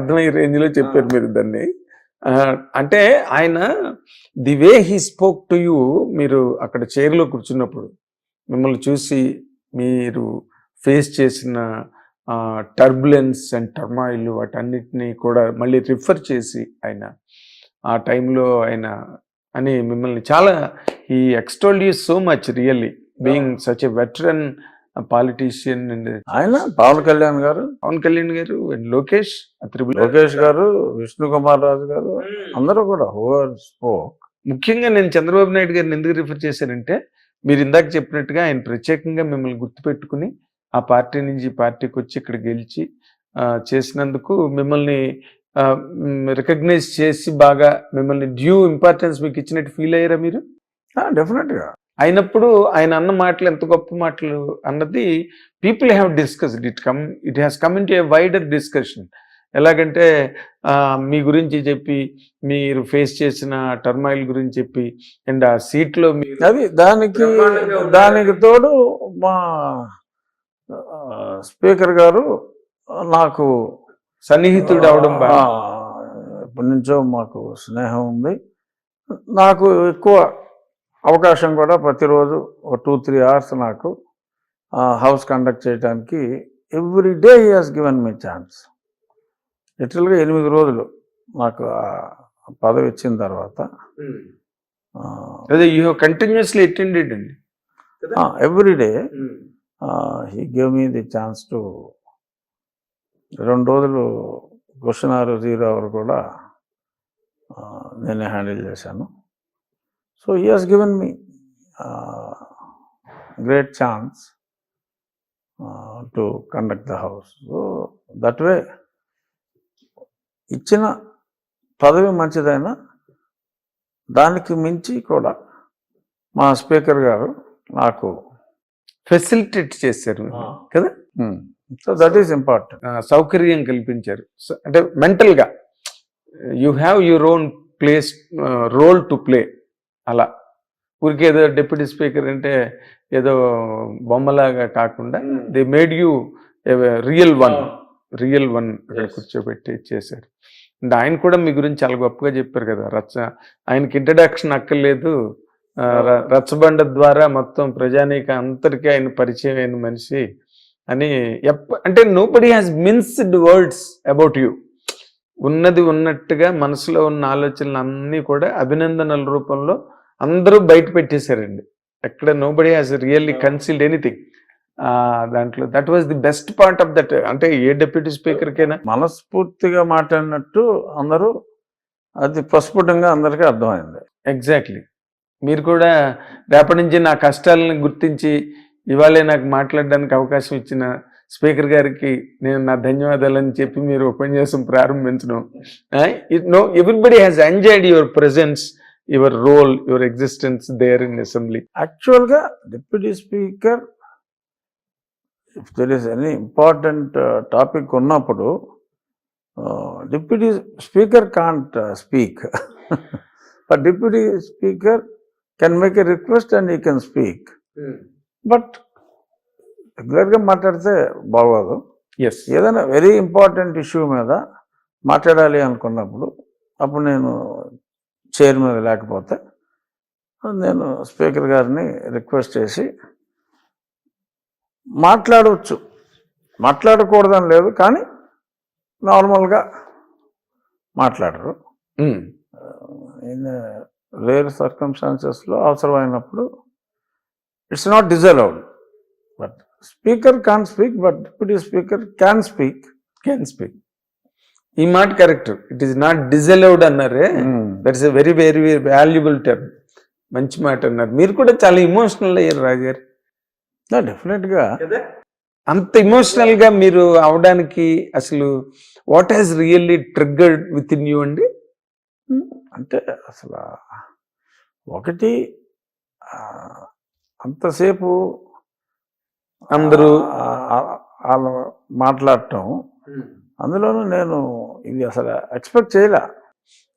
అర్థమయ్యే రేంజ్లో చెప్పారు మీరు దాన్ని. అంటే ఆయన the way he spoke to you, మీరు అక్కడ చైర్లో కూర్చున్నప్పుడు మిమ్మల్ని చూసి మీరు ఫేస్ చేసిన టర్బులెన్స్ అండ్ టర్మాయిల్ వాటన్నిటినీ కూడా మళ్ళీ రిఫర్ చేసి ఆయన ఆ టైంలో ఆయన అని మిమ్మల్ని చాలా ఈ extolled you so much really being such a veteran politician. And ఆయన పవన్ కళ్యాణ్ గారు అండ్ లోకేష్ లోకేష్ గారు, విష్ణు కుమార్ రాజు గారు, అందరూ కూడా ఓవర్ స్పోక్. ముఖ్యంగా నేను చంద్రబాబు నాయుడు గారిని ఎందుకు రిఫర్ చేశానంటే, మీరు ఇందాక చెప్పినట్టుగా ఆయన ప్రత్యేకంగా మిమ్మల్ని గుర్తుపెట్టుకుని ఆ పార్టీ నుంచి ఈ పార్టీకి వచ్చి ఇక్కడ గెలిచి చేసినందుకు మిమ్మల్ని రికగ్నైజ్ చేసి బాగా మిమ్మల్ని డ్యూ ఇంపార్టెన్స్ మీకు ఇచ్చినట్టు ఫీల్ అయ్యారా మీరు? డెఫినెట్గా. అయినప్పుడు ఆయన అన్న మాటలు ఎంత గొప్ప మాటలు అన్నది people have discussed it has come in to A wider discussion. ఎలాగంటే మీ గురించి చెప్పి, మీరు ఫేస్ చేసిన టర్మాయిల్ గురించి చెప్పి, అండ్ ఆ సీట్లో అది దానికి తోడు మా స్పీకర్ గారు నాకు సన్నిహితుడు అవడం, ఎప్పటి నుంచో మాకు స్నేహం ఉంది. నాకు ఎక్కువ అవకాశం కూడా ప్రతిరోజు 2-3 hours నాకు హౌస్ కండక్ట్ చేయడానికి every day he has given me chance. లిటరల్గా 8 రోజులు నాకు పదవి ఇచ్చిన తర్వాత అదే యూ కంటిన్యూస్లీ అటెండెడ్ అండి every day he give me the chance to. 2 రోజులు క్వశ్చన్ అవర్ 0 hour కూడా నేనే హ్యాండిల్ చేశాను. So he has given me great chance to conduct the house. So that way ఇచ్చిన పదవి మంచిదైనా దానికి మించి కూడా మా స్పీకర్ గారు నాకు ఫెసిలిటేట్ చేశారు కదా. So that is important. సౌకర్యం కల్పించారు. అంటే మెంటల్గా you have your own place role to play. అలా ఊరికే ఏదో డిప్యూటీ స్పీకర్ అంటే ఏదో బొమ్మలాగా కాకుండా they made you real one అక్కడ కూర్చోబెట్టి చేశారు. అండ్ ఆయన కూడా మీ గురించి చాలా గొప్పగా చెప్పారు కదా. ఆయనకి ఇంట్రడక్షన్ అక్కర్లేదు, రచ్చబండ ద్వారా మొత్తం ప్రజానీక అందరికీ ఆయన పరిచయం అయిన మనిషి అని. అంటే nobody has minced words about you. ఉన్నది ఉన్నట్టుగా మనసులో ఉన్న ఆలోచనలు అన్నీ కూడా అభినందనల రూపంలో అందరూ బయట పెట్టేశారండి. ఎక్కడ nobody has really concealed anything. దాంట్లో that was the best part of that. అంటే ఏ డిప్యూటీ స్పీకర్కైనా మనస్ఫూర్తిగా మాట్లాడినట్టు అందరూ అది ప్రస్ఫుటంగా అందరికీ అర్థమైంది. ఎగ్జాక్ట్లీ. మీరు కూడా రేపటి నుంచి నా కష్టాలను గుర్తించి ఇవాళే నాకు మాట్లాడడానికి అవకాశం ఇచ్చిన స్పీకర్ గారికి నేను నా ధన్యవాదాలని చెప్పి మీరు ఉపన్యాసం ప్రారంభించడం. Everybody has enjoyed your presence, your role, your existence there in assembly. యాక్చువల్గా deputy speaker if there is any important topic ఉన్నప్పుడు deputy speaker can't speak, but deputy speaker can make a request and you can speak. But రెగ్యులర్గా మాట్లాడితే బాగోదు. ఏదైనా very important issue మీద మాట్లాడాలి అనుకున్నప్పుడు అప్పుడు నేను చైర్ మీద లేకపోతే నేను స్పీకర్ గారిని రిక్వెస్ట్ చేసి మాట్లాడవచ్చు. మాట్లాడకూడదని లేదు, కానీ నార్మల్గా మాట్లాడరు. ఇన్ రేర్ సర్కమ్స్టాన్సెస్లో అవసరమైనప్పుడు it's not disallowed. But speaker can speak, but deputy speaker can speak. ఈ మాట correct. It is not disallowed అన్నారే, that's a very very valuable term. మంచి మాట అన్నారు. మీరు కూడా చాలా ఇమోషనల్ అయ్యారు రాజుగారు. డెఫినెట్గా. అంత ఇమోషనల్గా మీరు అవడానికి అసలు what has really triggered with in you అండి? అంటే అసలు ఒకటి అంతసేపు అందరూ వాళ్ళు మాట్లాడటం, అందులోనూ నేను ఇది అసలు ఎక్స్పెక్ట్ చేయలే.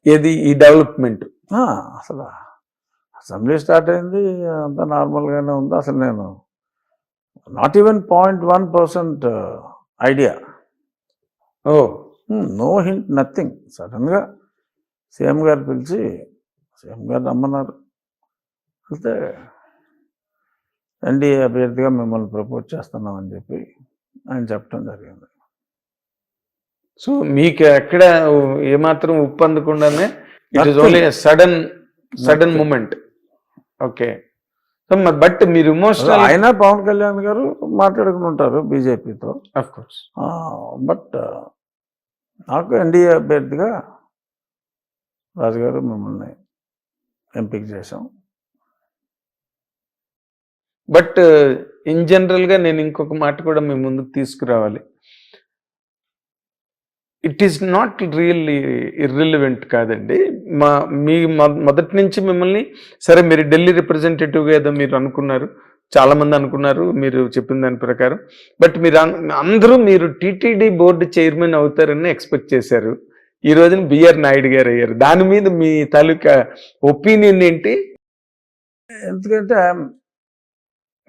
ఏది ఈ డెవలప్మెంట్ అసలు అసెంబ్లీ స్టార్ట్ అయింది అంతా నార్మల్గానే ఉంది. అసలు నేను not even 0.1% idea. No hint, nothing. సడన్గా సీఎం గారు పిలిచి సీఎం గారు రమ్మన్నారు. అయితే ఎన్డీఏ అభ్యర్థిగా మిమ్మల్ని ప్రపోజ్ చేస్తున్నామని చెప్పి ఆయన చెప్పడం జరిగింది. సో మీకు ఎక్కడ ఏమాత్రం ఉప్పు అందకుండానే it is Nothing. Only sudden Nothing. Moment. Okay. So but మీరు ఇమోషనల్ ఆయన పవన్ కళ్యాణ్ గారు మాట్లాడుకుని ఉంటారు బీజేపీతో. Of course. బట్ నాకు ఎన్డీఏ అభ్యర్థిగా రాజుగారు మిమ్మల్ని ఎంపిక చేశాం. బట్ ఇన్ జనరల్ గా నేను ఇంకొక మాట కూడా మీ ముందుకు తీసుకురావాలి. It is not really irrelevant కాదండి. మీ మొదటి నుంచి మిమ్మల్ని సరే మీరు ఢిల్లీ రిప్రజెంటేటివ్గా ఏదో మీరు అనుకున్నారు, చాలా మంది అనుకున్నారు మీరు చెప్పిన దాని ప్రకారం. బట్ మీరు అందరూ మీరు టీటీడీ బోర్డు చైర్మన్ అవుతారని ఎక్స్పెక్ట్ చేశారు. ఈ రోజున బిఆర్ నాయుడు గారు అయ్యారు. దాని మీద మీ తాలూకా ఒపీనియన్ ఏంటి? ఎందుకంటే ఐఎమ్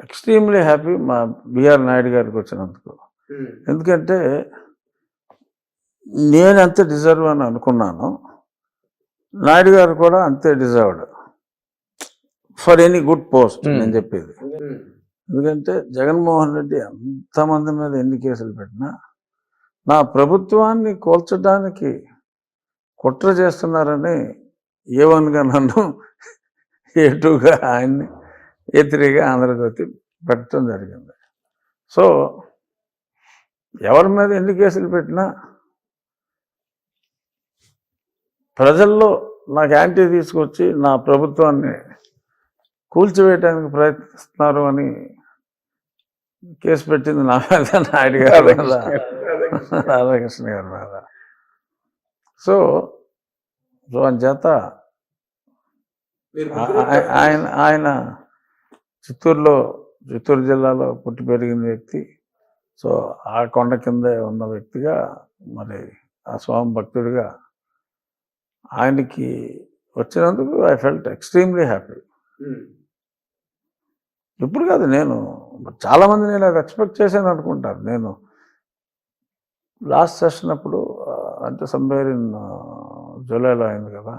ఎక్స్ట్రీమ్లీ హ్యాపీ మా బిఆర్ నాయుడు గారికి వచ్చినందుకు. ఎందుకంటే నేను అంతే డిజర్వ్ అని అనుకున్నాను, నాయుడు గారు కూడా అంతే deserved for any good post. నేను చెప్పేది ఎందుకంటే జగన్మోహన్ రెడ్డి ఎంతమంది మీద ఎన్ని కేసులు పెట్టినా నా ప్రభుత్వాన్ని కూల్చడానికి కుట్ర చేస్తున్నారని ఏ1గా నన్ను, ఏ2గా ఆయన్ని, ఏ3గా ఆంధ్రజ్యోతి పెట్టడం జరిగింది. సో ఎవరి మీద ఎన్ని కేసులు పెట్టినా ప్రజల్లో నాకు యాంటీ తీసుకొచ్చి నా ప్రభుత్వాన్ని కూల్చివేయడానికి ప్రయత్నిస్తున్నారు అని కేసు పెట్టింది నా మీద, నాయుడు గారి మీద, రాధాకృష్ణ గారి మీద. సో అంచేత ఆయన చిత్తూరు జిల్లాలో పుట్టి పెరిగిన వ్యక్తి. సో ఆ కొండ కిందే ఉన్న వ్యక్తిగా, మరి ఆ స్వామి భక్తుడిగా ఆయనకి వచ్చినందుకు ఐ ఫెల్ట్ ఎక్స్ట్రీమ్లీ హ్యాపీ. ఇప్పుడు కాదు, నేను చాలామంది నేను అది ఎక్స్పెక్ట్ చేశాను అనుకుంటారు. నేను లాస్ట్ సెషన్ అప్పుడు, అంటే సంవేర్ ఇన్ జూలైలో అయింది కదా,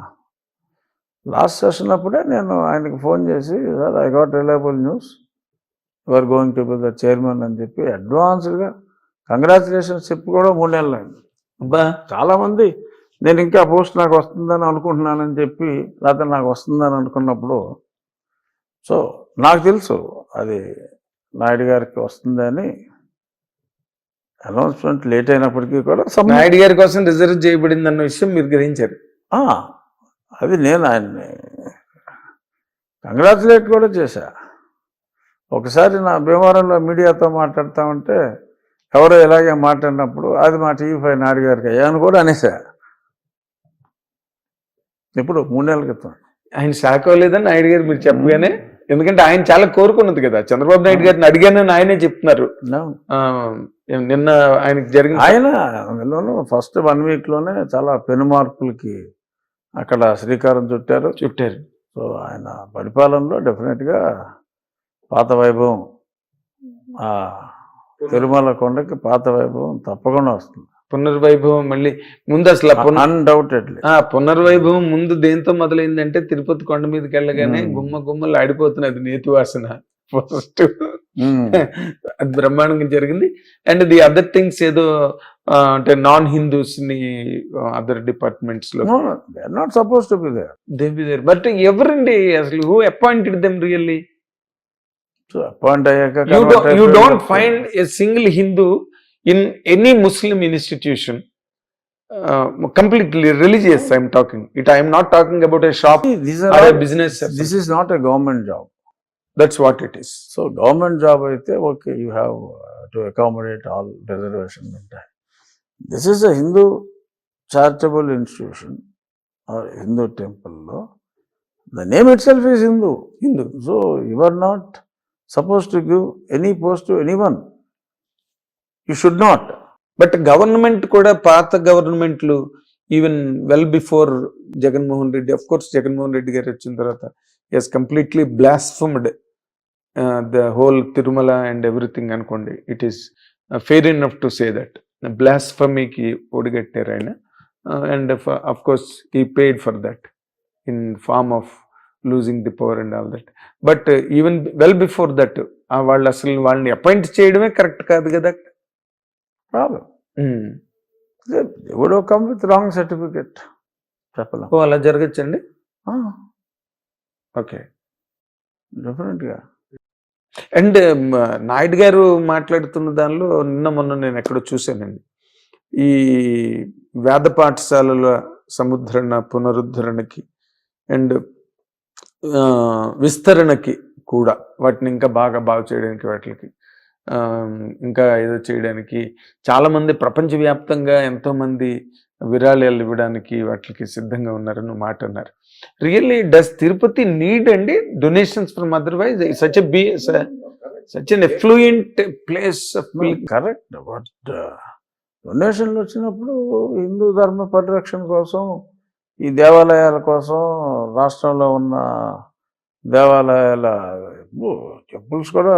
లాస్ట్ సెషన్ అప్పుడే నేను ఆయనకి ఫోన్ చేసి, sir I got reliable news, you are going to be the chairman అని చెప్పి అడ్వాన్స్డ్గా కంగ్రాచులేషన్స్ చెప్పి కూడా 3 నెలలు అయింది. అబ్బా, చాలామంది నేను ఇంకా పోస్ట్ నాకు వస్తుందని అనుకుంటున్నానని చెప్పి, లేకపోతే నాకు వస్తుందని అనుకున్నప్పుడు, సో నాకు తెలుసు అది నాయుడు గారికి వస్తుందని. అనౌన్స్మెంట్ లేట్ అయినప్పటికీ కూడా నాయుడు గారి కోసం రిజర్వ్ చేయబడింది అన్న విషయం మీరు గ్రహించారు. అది నేను ఆయన్ని కంగ్రాచులేట్ కూడా చేశా. ఒకసారి నా భీమవరంలో మీడియాతో మాట్లాడుతూ ఉంటే ఎవరో ఇలాగే మాట్లాడినప్పుడు, అది మా టీవీ5 నాయుడు గారికి అయ్యాను కూడా అనేసా. ఇప్పుడు 3 నెలల క్రితం. ఆయన షాక్ అవ్వలేదని నాయుడు గారు మీరు చెప్పగానే? ఎందుకంటే ఆయన చాలా కోరుకున్నది కదా, చంద్రబాబు నాయుడు గారిని అడిగానని ఆయనే చెప్తున్నారు. నిన్న ఆయనకి జరిగిన ఆయనలోనూ ఫస్ట్ 1 వీక్లోనే చాలా పెను మార్పులకి అక్కడ శ్రీకారం చుట్టారు. సో ఆయన పరిపాలనలో డెఫినెట్గా పాత వైభవం, ఆ తిరుమల కొండకి పాత వైభవం తప్పకుండా వస్తుంది. పునర్వైభవం మళ్ళీ ముందు అసలు అన్డౌటెడ్లీ పునర్వైభవం ముందు దేంతో మొదలైందంటే తిరుపతి కొండ మీదకి వెళ్ళగానే గుమ్మలు ఆడిపోతున్నది నేతి వాసన ఫస్ట్. అది బ్రహ్మాండంగా జరిగింది. అండ్ ది అదర్ థింగ్స్ ఏదో అంటే నాన్ హిందూస్ ని అదర్ డిపార్ట్మెంట్స్ లో not suppose to be there. But ఎవరండి అసలు who appointed them really? Appoint అయ్యాక you don't find a single Hindu in any Muslim institution, completely religious I'm talking. I am not talking about a shop or a business. This is not a government job. That's what it is. So government job aithe okay, you have to accommodate all reservation. This is a Hindu charitable institution or Hindu temple. The name itself is Hindu. So you are not supposed to give any post to anyone. You should not. But government kuda paatha governmenట్లు even well before Jagannath Reddy, of course Jagannath Reddy garu vachin tarvata he has completely blasphemed the whole Tirumala and everything anukondi. It is fair enough to say that. బ్లాస్ఫమీకి ఒడిగట్టారు ఆయన. And of course he paid for that in form of losing the power and all that. But even well before that వాళ్ళు అసలు వాళ్ళని appoint చేయడమే correct కాదు కదా. రాదు, ఎవడో కమ్ విత్ రాంగ్ సర్టిఫికెట్ చెప్పలేం. ఓ అలా జరగచ్చండి. ఓకే. డెఫినెట్గా. అండ్ నాయుడు గారు మాట్లాడుతున్న దానిలో నిన్న మొన్న నేను ఎక్కడో చూశానండి, ఈ వేద పాఠశాలల సముద్ధరణ పునరుద్ధరణకి అండ్ విస్తరణకి కూడా, వాటిని ఇంకా బాగా చేయడానికి, వాటికి ఇంకా ఏదో చేయడానికి చాలామంది ప్రపంచవ్యాప్తంగా ఎంతోమంది విరాళాలు ఇవ్వడానికి వాటికి సిద్ధంగా ఉన్నారని మాట అన్నారు. రియల్లీ డస్ తిరుపతి నీడ్ అండి donations from otherwise such an affluent place? Correct, but డొనేషన్లు వచ్చినప్పుడు హిందూ ధర్మ పరిరక్షణ కోసం, ఈ దేవాలయాల కోసం, రాష్ట్రంలో ఉన్న దేవాలయాల టెంపుల్స్ కూడా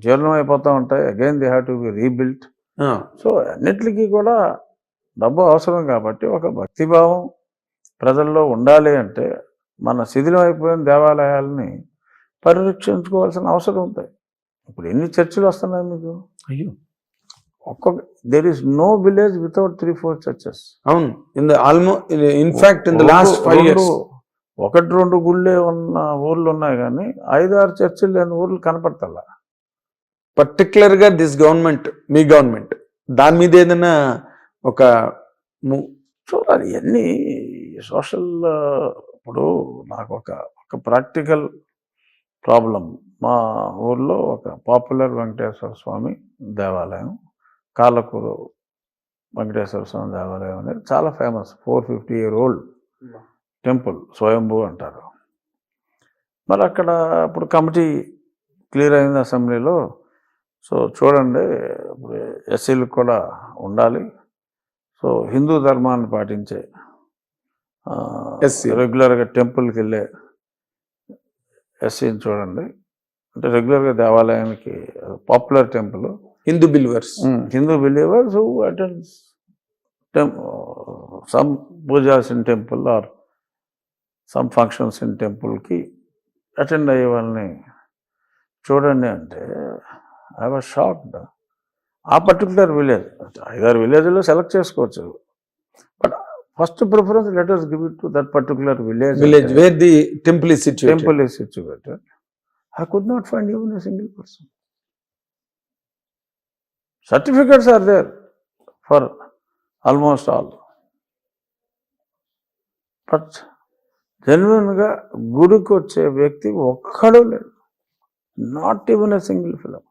జీర్ణం అయిపోతూ ఉంటాయి. Again they have to be rebuilt. So అన్నిటికీ కూడా డబ్బు అవసరం కాబట్టి ఒక భక్తిభావం ప్రజల్లో ఉండాలి అంటే మన శిథిలం అయిపోయిన దేవాలయాలని పరిరక్షించుకోవాల్సిన అవసరం ఉంది. ఇప్పుడు ఎన్ని చర్చిలు వస్తున్నాయి మీకు? అయ్యో, there is no village without 3-4 churches. అవును, in fact in the last 5 years 1-2 గుళ్ళే ఉన్న ఊర్లు ఉన్నాయి, కానీ 5-6 చర్చిలు లేని ఊర్లు కనపడతల్లా. పర్టికులర్ గా దిస్ గవర్నమెంట్, మీ గవర్నమెంట్ దాని మీద ఏదైనా ఒక చూడాలి. ఇవన్నీ సోషల్. ఇప్పుడు నాకు ఒక ప్రాక్టికల్ ప్రాబ్లం. మా ఊర్లో ఒక పాపులర్ వెంకటేశ్వర స్వామి దేవాలయం, కాళ్ళకూరు వెంకటేశ్వర స్వామి దేవాలయం అనేది చాలా ఫేమస్. 450-year-old టెంపుల్, స్వయంభూ అంటారు. మరి అక్కడ ఇప్పుడు కమిటీ క్లియర్ అయింది అసెంబ్లీలో. సో చూడండి, ఇప్పుడు ఎస్సీలకు కూడా ఉండాలి. సో హిందూ ధర్మాన్ని పాటించే రెగ్యులర్గా టెంపుల్కి వెళ్ళే ఎస్సీని చూడండి. అంటే రెగ్యులర్గా దేవాలయానికి, popular temple, Hindu believers who attends some pujas in temple or some functions in టెంపుల్కి అటెండ్ అయ్యే వాళ్ళని చూడండి అంటే ఐ వాజ్ షాక్డ్. ఆ పర్టికులర్ విలేజ్, 5-6 విలేజ్లో సెలెక్ట్ చేసుకోవచ్చు, but first preference let us give it to that particular village where the temple is situated. I could not find even a single person. Certificates are there for almost all, but జెన్యున్గా గుడికి వచ్చే వ్యక్తి ఒక్కడూ లేడు. Not even a single film.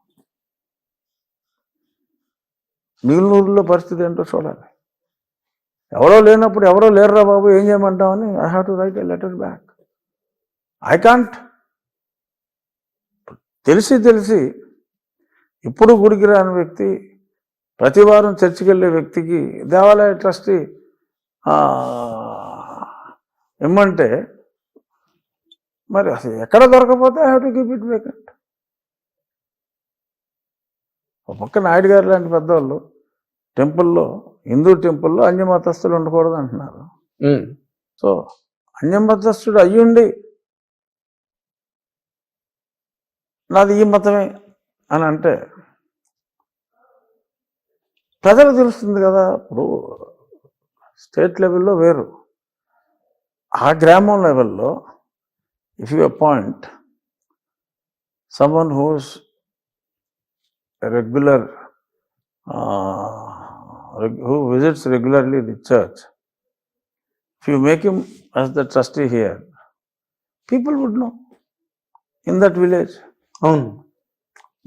మిగిలిన ఊళ్ళో పరిస్థితి ఏంటో చూడాలి. ఎవరో లేనప్పుడు ఎవరో లేరురా బాబు ఏం చేయమంటామని I have to write a letter back. I can't. తెలిసి ఇప్పుడు గుడికి రాని వ్యక్తి, ప్రతి వారం చర్చికి వెళ్ళే వ్యక్తికి దేవాలయ ట్రస్టీ ఇమ్మంటే మరి అసలు ఎక్కడ దొరకపోతే I have to keep it vacant. ఒక పక్క నాయుడు గారు లాంటి పెద్దవాళ్ళు టెంపుల్లో, హిందూ టెంపుల్లో అన్యమతస్థులు ఉండకూడదు అంటున్నారు. సో అన్యమతస్థుడు అయ్యుండి నాది ఈ మతమే అని అంటే ప్రజలకు తెలుస్తుంది కదా. ఇప్పుడు స్టేట్ లెవెల్లో వేరు, ఆ గ్రామం లెవెల్లో if you appoint someone who's a regular who visits regularly the church, if you make him as the trustee here, people would know in that village. అవును,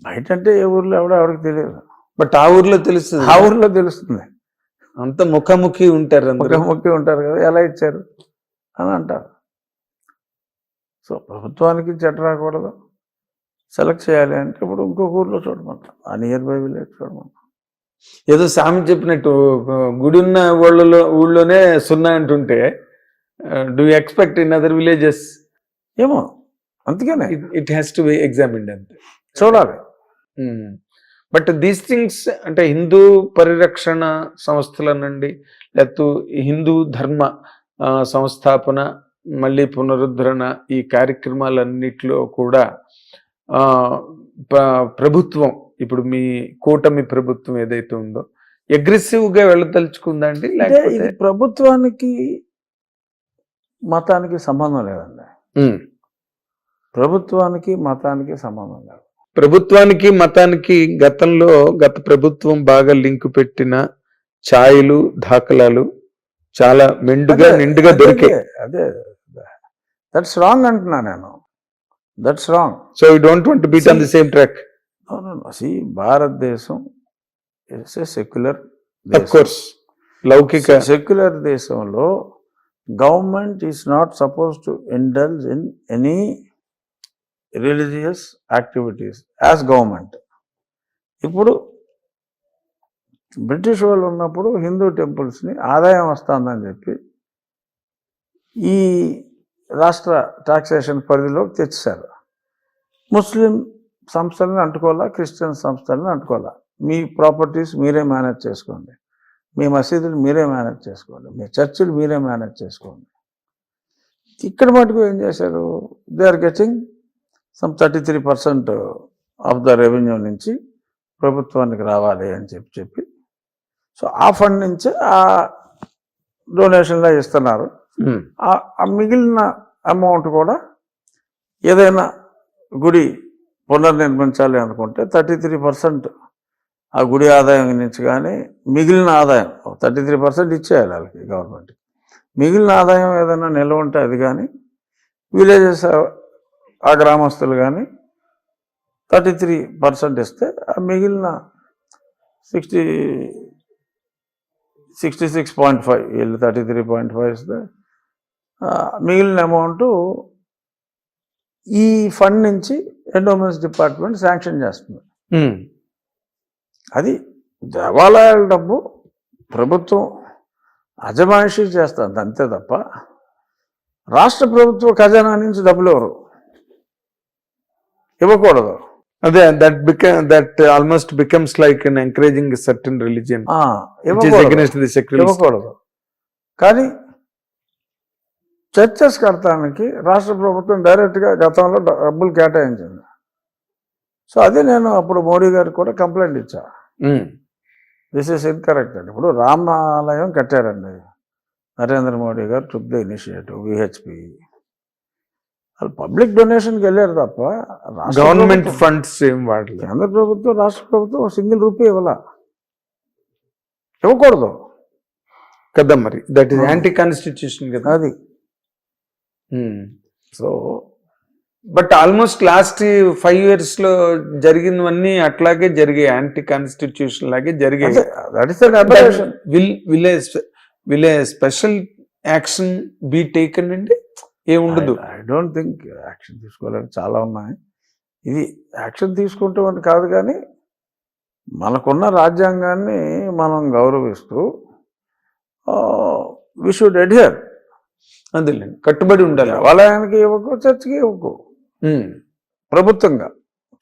బయట అంటే ఏ ఊర్లో ఎవరికి తెలియదు, బట్ ఆ ఊర్లో తెలుస్తుంది. ఆ ఊర్లో తెలుస్తుంది. అంత ముఖాముఖి ఉంటారు, ముఖాముఖి ఉంటారు కదా, ఎలా ఇచ్చారు అని అంటారు. సో ప్రభుత్వానికి చెడ్డ రాకూడదు, సెలెక్ట్ చేయాలి అంటే ఇప్పుడు ఇంకొక ఊర్లో చూడమంటాం, ఆ నియర్ బై విలేజ్ చూడమంటాం. ఏదో సామి చెప్పినట్టు గుడి ఉన్న ఊళ్ళోనే సున్నా అంటుంటే do expect in other villages? ఏమో, అందుకనే it has to be examined అంతే, చూడాలి. బట్ దీస్ థింగ్స్ అంటే హిందూ పరిరక్షణ సంస్థల నుండి లేకపోతే హిందూ ధర్మ సంస్థాపన మళ్ళీ పునరుద్ధరణ ఈ కార్యక్రమాలన్నిటిలో కూడా ఆ, ప్రభుత్వం ఇప్పుడు మీ కూటమి ప్రభుత్వం ఏదైతే ఉందో అగ్రెసివ్ గా వెళ్ళదలుచుకుందండి అంటే లేకపోతే ఇది ప్రభుత్వానికి మతానికి సంబంధం లేదండి. ఉమ్. ప్రభుత్వానికి మతానికి సంబంధం లేదు. ప్రభుత్వానికి మతానికి గత ప్రభుత్వం బాగా లింక్ పెట్టిన ఛాయలు దాఖలాలు చాలా మెండుగా నిండుగా దొరికాయి. అదే దట్స్ రాంగ్ అంటున్నా నేను. That's wrong. So you don't want to beat on the same track. Bharatadesam it's a secular of course లౌకిక సెక్యులర్ దేశంలో government is not suppose to indulge in any religious activities as government. ఇప్పుడు British వాళ్ళు ఉన్నప్పుడు హిందూ టెంపుల్స్ని ఆదాయం వస్తుందని చెప్పి ఈ రాష్ట్ర టాక్సేషన్ పరిధిలోకి తెచ్చారు. ముస్లిం సంస్థలను అంటుకోవాలా, క్రిస్టియన్ సంస్థలను అంటుకోవాలా. మీ ప్రాపర్టీస్ మీరే మేనేజ్ చేసుకోండి, మీ మసీదులు మీరే మేనేజ్ చేసుకోండి, మీ చర్చిలు మీరే మేనేజ్ చేసుకోండి. ఇక్కడ మటుకు ఏం చేశారు, they are getting some 33% of the revenue నుంచి ప్రభుత్వానికి రావాలి అని చెప్పి సో ఆ ఫండ్ నుంచి ఆ డొనేషన్లో ఇస్తున్నారు. ఆ మిగిలిన అమౌంట్ కూడా ఏదైనా గుడి పునర్నిర్మించాలి అనుకుంటే 33% ఆ గుడి ఆదాయం నుంచి కానీ మిగిలిన ఆదాయం 33% ఇచ్చేయాలి వాళ్ళకి గవర్నమెంట్కి. మిగిలిన ఆదాయం ఏదైనా నిల్వ ఉంటే అది కానీ విలేజెస్ ఆ గ్రామస్తులు కానీ 33% ఇస్తే ఆ మిగిలిన 66.5 వీళ్ళు 33.5 ఇస్తే మిగిలిన అమౌంట్ ఈ ఫండ్ నుంచి ఎండోమెంట్స్ డిపార్ట్మెంట్ శాంక్షన్ చేస్తుంది. అది దేవాలయాల డబ్బు ప్రభుత్వం అజమాయిషీ చేస్తుంది అంతే తప్ప రాష్ట్ర ప్రభుత్వ ఖజానా నుంచి డబ్బులు ఎవరు ఇవ్వకూడదు. అదే that almost becomes like an encouraging a certain religion which is against the secular. ఇవ్వకూడదు. కానీ చర్చెస్ కడతానికి రాష్ట్ర ప్రభుత్వం డైరెక్ట్గా గతంలో డబ్బులు కేటాయించింది. సో అదే నేను అప్పుడు మోడీ గారికి కూడా కంప్లైంట్ ఇచ్చా, దిస్ ఈస్ ఇన్కరెక్ట్ అని. ఇప్పుడు రామాలయం కట్టారండి నరేంద్ర మోడీ గారు, టుక్ ద ఇనిషియేటివ్, విహెచ్పి వాళ్ళు పబ్లిక్ డొనేషన్కి వెళ్ళారు తప్ప గవర్నమెంట్ ఫండ్స్ ఏం వాడలేదు. కేంద్ర ప్రభుత్వం రాష్ట్ర ప్రభుత్వం ₹1 ఇవ్వకూడదు కదా. మరి దట్ ఈస్ యాంటీ కాన్స్టిట్యూషన్ కదా అది. So but almost last 5 years లో జరిగినవన్నీ అట్లాగే జరిగాయి, యాంటీ కాన్స్టిట్యూషన్ లాగే జరిగాయి. Will a special action be taken అండి? ఏముండదు. ఐ డోంట్ థింక్ యాక్షన్ తీసుకోవాలని చాలా ఉన్నాయి. ఇది యాక్షన్ తీసుకుంటే కాదు, కానీ మనకున్న రాజ్యాంగాన్ని మనం గౌరవిస్తూ వి షుడ్ అడ్హియర్. అందులో కట్టుబడి ఉండాలి. దేవాలయానికి ఇవ్వకు, చర్చికి ఇవ్వకు. ప్రభుత్వంగా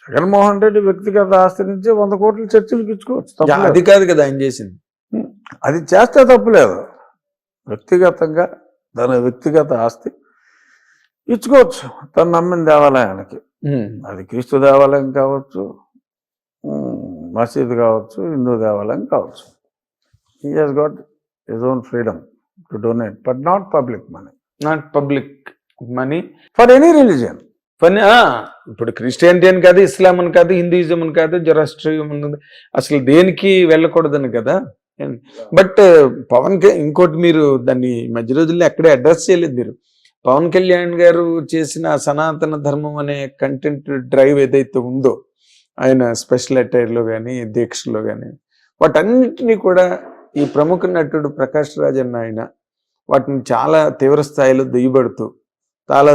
జగన్మోహన్ రెడ్డి వ్యక్తిగత ఆస్తి నుంచి 100 కోట్లు చర్చిలకు ఇచ్చుకోవచ్చు. అది కాదు కదా ఆయన చేసింది. అది చేస్తే తప్పులేదు. వ్యక్తిగతంగా తన వ్యక్తిగత ఆస్తి ఇచ్చుకోవచ్చు తను నమ్మిన దేవాలయానికి. అది క్రీస్తు దేవాలయం కావచ్చు, మసీద్ కావచ్చు, హిందూ దేవాలయం కావచ్చు. He has got his own freedom to donate, but not public money. Not public money for any religion. ఇప్పుడు క్రిస్టియానిటీ అని కాదు, ఇస్లాం అని కాదు, హిందూయిజం అని కాదు, జొరాస్ట్రియం అని అసలు దేనికి వెళ్ళకూడదని కదా. బట్ పవన్ ఇంకోటి మీరు దాన్ని మధ్య రోజుల్లో ఎక్కడే అడ్రస్ చేయలేదు. మీరు పవన్ కళ్యాణ్ గారు చేసిన సనాతన ధర్మం అనే కంటెంట్ డ్రైవ్ ఏదైతే ఉందో, ఆయన స్పెషల్ అటైర్లో కానీ దీక్షలో కానీ వాటన్నిటినీ కూడా ఈ ప్రముఖ నటుడు ప్రకాష్ రాజ్ అన్న ఆయన వాటిని చాలా తీవ్ర స్థాయిలో దుయ్యబడుతూ చాలా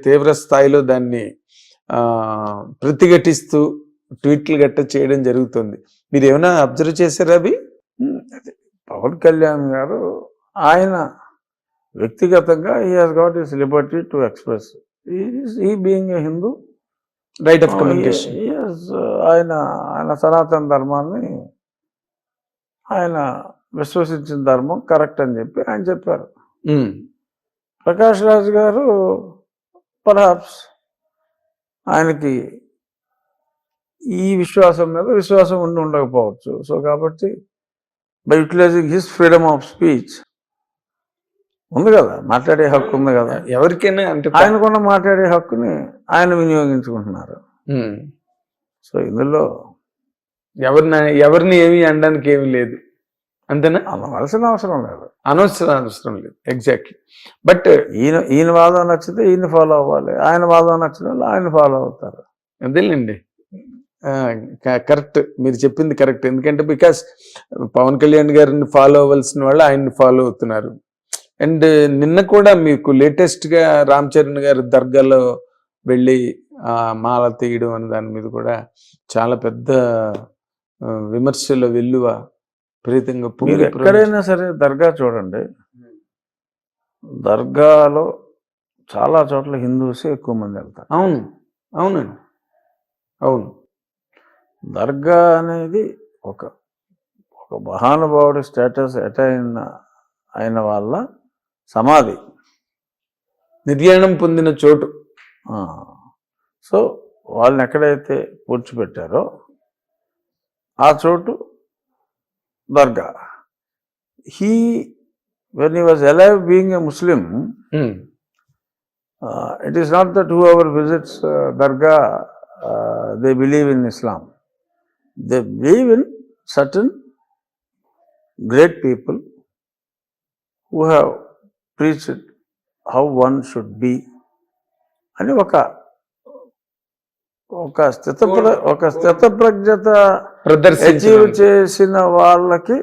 తీవ్ర స్థాయిలో దాన్ని ప్రతిఘటిస్తూ ట్వీట్లు గట్ట చేయడం జరుగుతుంది. మీరు ఏమైనా అబ్జర్వ్ చేశారా అవి? పవన్ కళ్యాణ్ గారు ఆయన వ్యక్తిగతంగా he has got his Liberty to express. He being a Hindu, right of communication. He has ఆయన ఆయన సనాతన ధర్మాన్ని ఆయన విశ్వసించిన ధర్మం కరెక్ట్ అని చెప్పి ఆయన చెప్పారు. ప్రకాష్ రాజ్ గారు పర్హాప్స్ ఆయనకి ఈ విశ్వాసం మీద విశ్వాసం ఉండి ఉండకపోవచ్చు. సో కాబట్టి by utilising his freedom of speech ఉంది కదా, మాట్లాడే హక్కు ఉంది కదా, ఎవరికైనా అంటే ఆయనకున్న మాట్లాడే హక్కుని ఆయన వినియోగించుకుంటున్నారు. సో ఇందులో ఎవరిని ఏమి అనడానికి ఏమి లేదు, అంతేనా? అనవలసిన అవసరం లేదు, అవసరం లేదు. ఎగ్జాక్ట్లీ. బట్ ఈయన వాదం నచ్చితే ఈయన ఫాలో అవ్వాలి, ఆయన వాదం నచ్చిన వాళ్ళు ఆయన ఫాలో అవుతారు. అదేలేండి, కరెక్ట్, మీరు చెప్పింది కరెక్ట్. ఎందుకంటే బికాస్ పవన్ కళ్యాణ్ గారిని ఫాలో అవ్వాల్సిన వాళ్ళు ఆయన్ని ఫాలో అవుతున్నారు. అండ్ నిన్న కూడా మీకు లేటెస్ట్గా రామ్ చరణ్ గారి దర్గాలో వెళ్ళి మాల తీయడం అనే దాని మీద కూడా చాలా పెద్ద విమర్శల వెల్లువ విపరీతంగా. మీరు ఎక్కడైనా సరే దర్గా చూడండి, దర్గాలో చాలా చోట్ల హిందూసే ఎక్కువ మంది వెళ్తారు. అవును, అవునండి, అవును. దర్గా అనేది ఒక మహానుభావుడి స్టేటస్ అయిన వాళ్ళ సమాధి, నిర్యాణం పొందిన చోటు. సో వాళ్ళని ఎక్కడైతే పూడ్చిపెట్టారో ఆ చోటు దర్గా. when he was alive being a Muslim, it is not that whoever visits Dargah they believe in Islam. They believe in certain great people who have preached how one should be అని ఒక స్థితప్రజ్ఞత achieve చేసిన వాళ్ళకి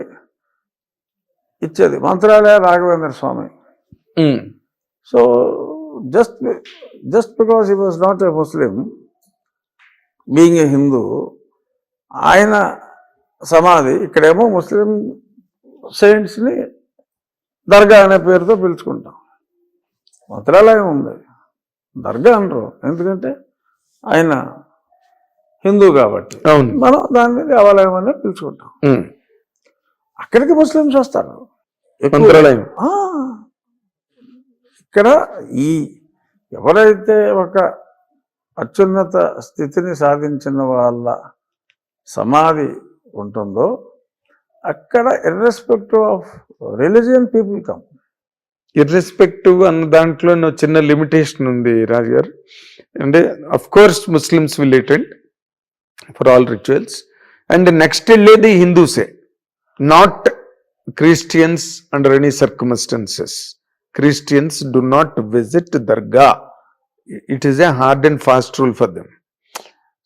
ఇచ్చేది Mantralaya Raghavendra Swami. So just because he was not a Muslim, being a Hindu, ఆయన సమాధి ఇక్కడేమో ముస్లిం సెయింట్స్ని దర్గా అనే పేరుతో పిలుచుకుంటాం. మంత్రాలయం ఉంది, దర్గా అనరు, ఎందుకంటే ఆయన హిందూ కాబట్టి మనం దాన్ని దేవాలయం అనే పిలుచుకుంటాం. అక్కడికి ముస్లిమ్స్ వస్తారు. మంత్రాలయం ఇక్కడ ఎవరైతే ఒక అత్యున్నత స్థితిని సాధించిన వాళ్ళ సమాధి ఉంటుందో అక్కడ irrespective of religion people come. Irrespective అన్న దాంట్లో చిన్న లిమిటేషన్ ఉంది రాజు గారు. అంటే of course Muslims will attend for all rituals, and next వెళ్ళేది హిందూసే, not Christians under any circumstances. Christians do not visit Dargah. It is a hard and fast rule for them.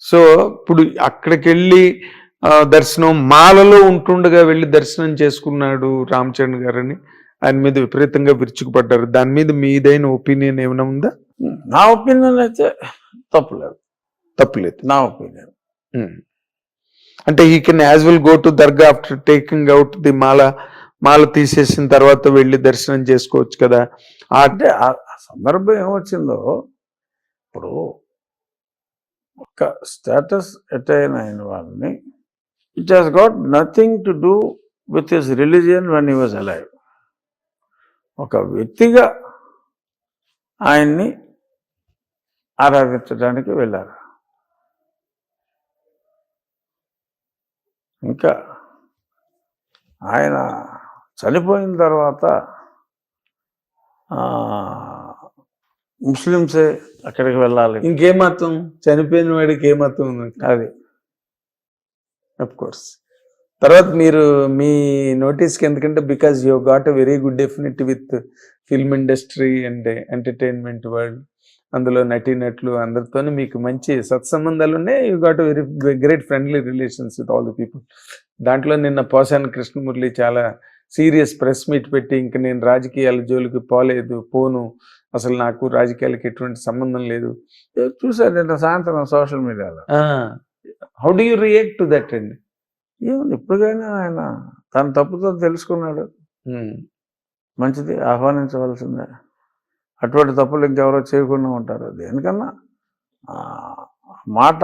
So ఇప్పుడు అక్కడికి వెళ్ళి దర్శనం మాలలో ఉంటుండగా వెళ్ళి దర్శనం చేసుకున్నాడు రామ్ చరణ్ గారని ఆయన మీద విపరీతంగా విరుచుకుపడ్డారు. దాని మీద మీదైన ఒపీనియన్ ఏమైనా ఉందా? నా ఒపీనియన్ అయితే తప్పులేదు నా ఒపీనియన్. అంటే he can as well go to దర్గా ఆఫ్టర్ టేకింగ్ అవుట్ ది మాల తీసేసిన తర్వాత వెళ్ళి దర్శనం చేసుకోవచ్చు కదా. అంటే ఆ సందర్భం ఏమొచ్చిందో, ఇప్పుడు ఒక స్టేటస్ అటైన్ అయిన వాళ్ళని it has got nothing to do with his religion when he was alive. ఒక వ్యక్తిగా ఆయన్ని ఆరాధించడానికి వెళ్ళారు. ఇంకా ఆయన చనిపోయిన తర్వాత ముస్లిమ్సే అక్కడికి వెళ్ళాలి. ఇంకే మతం? చనిపోయిన వాడికి ఏ మతం ఉంది? అది అఫ్ కోర్స్. తర్వాత మీరు మీ నోటీస్కి ఎందుకంటే because you got a very good definite with film industry and entertainment world, అందులో నటీనటులు అందరితో మీకు మంచి సత్సంబంధాలు ఉన్నాయి. You got very great friendly relations with all the people. దాంట్లో నిన్న పోసాని కృష్ణమురళి చాలా సీరియస్ ప్రెస్ మీట్ పెట్టి ఇంక నేను రాజకీయాల జోలికి పోను, అసలు నాకు రాజకీయాలకి ఎటువంటి సంబంధం లేదు చూసాను నిన్న సాయంత్రం సోషల్ మీడియాలో. How do you react to that అండి? ఏముంది, ఇప్పటికైనా ఆయన తన తప్పుతో తెలుసుకున్నాడు, మంచిది, ఆహ్వానించవలసిందే. అటువంటి తప్పులు ఇంకెవరో చేయకుండా ఉంటారు. దేనికన్నా మాట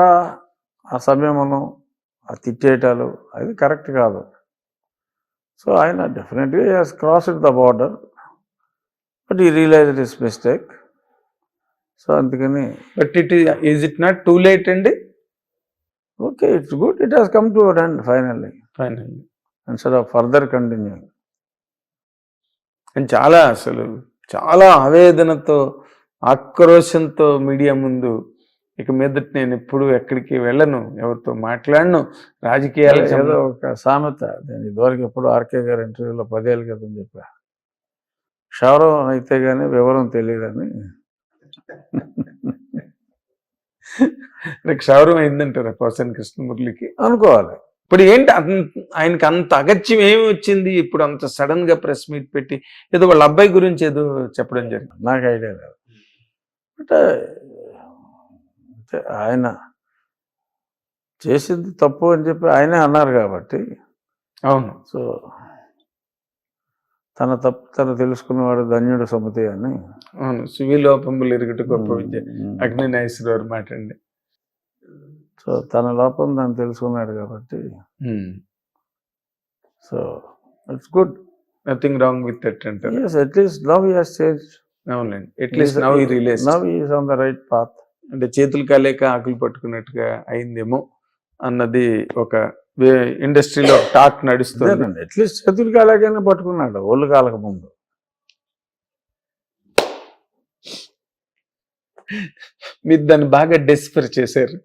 ఆ సంయమనం, ఆ తిట్టేయటాలు అది కరెక్ట్ కాదు. సో ఆయన డెఫినెట్గా has crossed the border, but he realised his mistake. So అందుకని but is it not too late అండి? Okay, it's good, it has come to an end finally final. Instead of further continuing. అని చాలా అసలు చాలా ఆవేదనతో ఆక్రోశంతో media ముందు ఇక మీదట నేను ఎప్పుడు ఎక్కడికి వెళ్ళను, ఎవరితో మాట్లాడను, రాజకీయాలకు ఏదో ఒక సామెత, నేను ఇదివరకు ఎప్పుడు ఆర్కే గారి ఇంటర్వ్యూలో 10 ఏళ్ళ క్రితం చెప్పా, క్షౌరం అయితే కానీ వివరం తెలియదని. క్షౌరం అయిందంటారా పోసాని కృష్ణమురళికి? అనుకోవాలి. ఇప్పుడు ఏంటి ఆయనకి అంత అగత్యం ఏమి వచ్చింది ఇప్పుడు అంత సడన్ గా ప్రెస్ మీట్ పెట్టి ఏదో వాళ్ళ అబ్బాయి గురించి ఏదో చెప్పడం జరిగింది? నాకు ఐడియా లేదు. బట్ ఆయన చేసింది తప్పు అని చెప్పి ఆయనే అన్నారు కాబట్టి. అవును. సో తన తప్పు తను తెలుసుకున్నవాడు ధన్యుడు సుమతి అని. అవును, సువిలోపములు ఎరుగుట గొప్ప విద్య, అగ్ని నాగేశ్వరరావు మాట అండి. సో తన లోపం తను తెలుసుకున్నాడు కాబట్టి. So it's good, nothing wrong with that అంటారు. yes, at least now he has changed. అవునండి, at least now he realise. Now he is on the right path. అంటే చేతులు కాలేక ఆకులు పట్టుకున్నట్టుగా అయిందేమో అన్నది ఒక ఇండస్ట్రీలో టాక్ నడుస్తుంది. అట్లీస్ట్ చేతులు కాలేకైనా పట్టుకున్నాడు, ఒళ్ళు కాలక ముందు. మీరు దాన్ని బాగా డెస్పర్ చేశారు,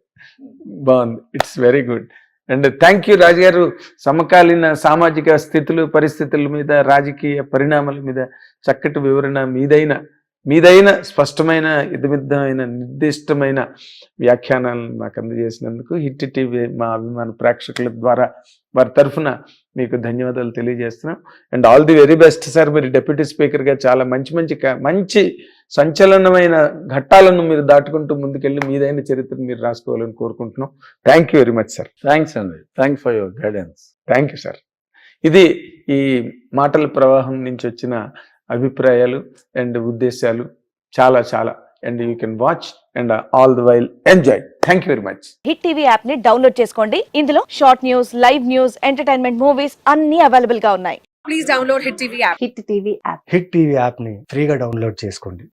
బాగుంది, it's very good. And thank you Raju గారు. సమకాలీన సామాజిక స్థితులు పరిస్థితుల మీద, రాజకీయ పరిణామాల మీద చక్కటి వివరణ, మీదైన స్పష్టమైన ఇదమిద్దమైన నిర్దిష్టమైన వ్యాఖ్యానాలను మాకు అందజేసినందుకు హిట్ టీవీ మా అభిమాన ప్రేక్షకుల ద్వారా వారి తరఫున మీకు ధన్యవాదాలు తెలియజేస్తున్నాం. And all the very best sir. మీరు డిప్యూటీ స్పీకర్గా చాలా మంచి సంచలనమైన ఘట్టాలను మీరు దాటుకుంటూ ముందుకెళ్ళి మీదైన చరిత్రను మీరు రాసుకోవాలని కోరుకుంటున్నాం. Thank you very much sir. Thanks అండి, thanks for your guidance. Thank you sir. ఇది ఈ మాటల ప్రవాహం నుంచి వచ్చిన అభిప్రాయాలు అండ్ ఉద్దేశాలు చాలా and you can watch and all the while enjoy. Thank you very much. Hit TV app ని డౌన్లోడ్ చేసుకోండి. ఇందులో short news, live news, entertainment movies అన్ని అవైలబుల్ గా ఉన్నాయి. Please download Hit TV app. Hit TV app. Hit TV యాప్ని ఫ్రీగా download చేసుకోండి.